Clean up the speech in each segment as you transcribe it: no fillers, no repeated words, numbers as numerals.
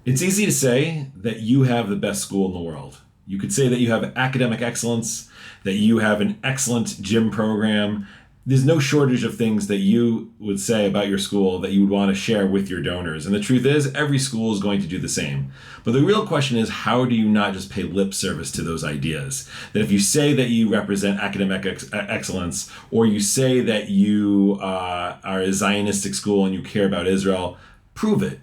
It's easy to say that you have the best school in the world. You could say that you have academic excellence, that you have an excellent gym program. There's no shortage of things that you would say about your school that you would want to share with your donors. And the truth is, every school is going to do the same. But the real question is, how do you not just pay lip service to those ideas? That if you say that you represent academic excellence, or you say that you are a Zionistic school and you care about Israel, prove it.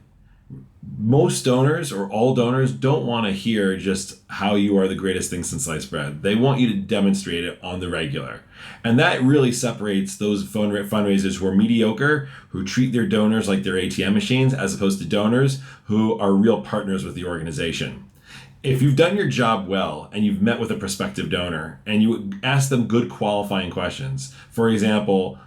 Most donors or all donors don't want to hear just how you are the greatest thing since sliced bread. They want you to demonstrate it on the regular. And that really separates those fundraisers who are mediocre, who treat their donors like they're ATM machines, as opposed to donors who are real partners with the organization. If you've done your job well and you've met with a prospective donor and you ask them good qualifying questions, for example,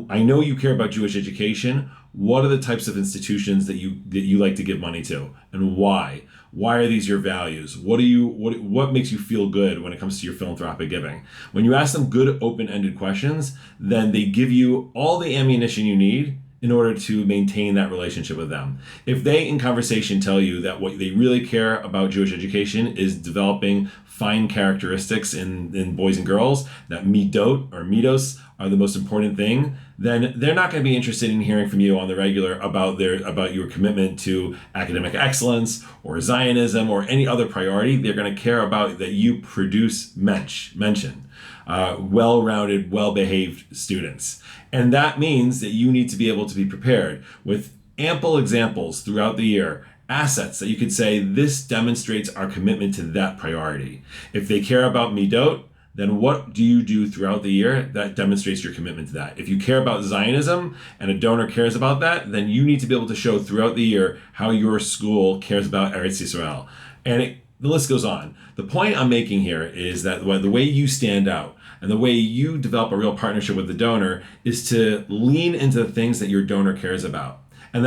I know you care about Jewish education. What are the types of institutions that you like to give money to, and why? Why are these your values? What makes you feel good when it comes to your philanthropic giving? When you ask them good open-ended questions, then they give you all the ammunition you need in order to maintain that relationship with them. If they in conversation tell you that what they really care about Jewish education is developing fine characteristics in boys and girls, that midot or midos are the most important thing, then they're not going to be interested in hearing from you on the regular about your commitment to academic excellence or Zionism or any other priority. They're going to care about that you produce mention, well-rounded, well-behaved students. And that means that you need to be able to be prepared with ample examples throughout the year, assets that you could say, this demonstrates our commitment to that priority. If they care about midot, then what do you do throughout the year that demonstrates your commitment to that? If you care about Zionism and a donor cares about that, then you need to be able to show throughout the year how your school cares about Eretz Yisrael. And the list goes on. The point I'm making here is that the way you stand out and the way you develop a real partnership with the donor is to lean into the things that your donor cares about. And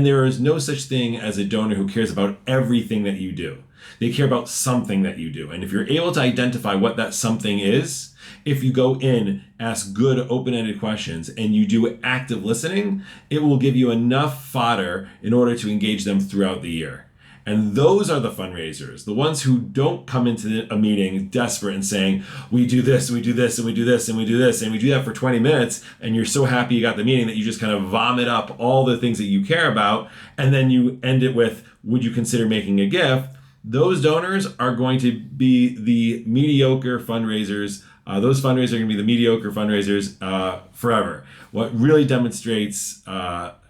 there is no such thing as a donor who cares about everything that you do. They care about something that you do. And if you're able to identify what that something is, if you go in, ask good open-ended questions, and you do active listening, it will give you enough fodder in order to engage them throughout the year. And those are the fundraisers, the ones who don't come into a meeting desperate and saying, we do this, we do this, and we do this, and we do this, and we do that for 20 minutes, and you're so happy you got the meeting that you just kind of vomit up all the things that you care about, and then you end it with, would you consider making a gift? Those donors are going to be the mediocre fundraisers. Those fundraisers are going to be the mediocre fundraisers forever. What really demonstrates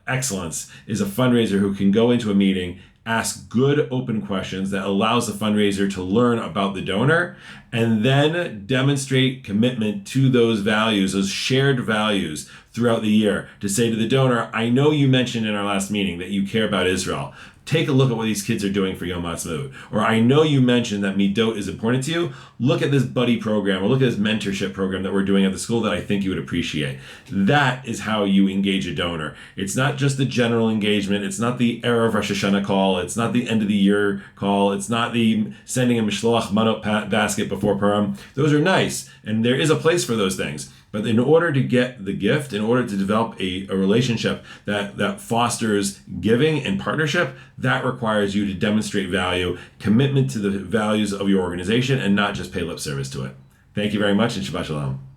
excellence is a fundraiser who can go into a meeting, ask good open questions that allows the fundraiser to learn about the donor, and then demonstrate commitment to those values, those shared values throughout the year, to say to the donor, I know you mentioned in our last meeting that you care about Israel. Take a look at what these kids are doing for Yom Ha'atzmaut. Or I know you mentioned that midot is important to you. Look at this buddy program or look at this mentorship program that we're doing at the school that I think you would appreciate. That is how you engage a donor. It's not just the general engagement. It's not the Erev Rosh Hashanah call. It's not the end of the year call. It's not the sending a Mishloach Manot basket before Purim. Those are nice, and there is a place for those things. But in order to get the gift, in order to develop a relationship that fosters giving and partnership, that requires you to demonstrate value, commitment to the values of your organization, and not just pay lip service to it. Thank you very much, and Shabbat Shalom.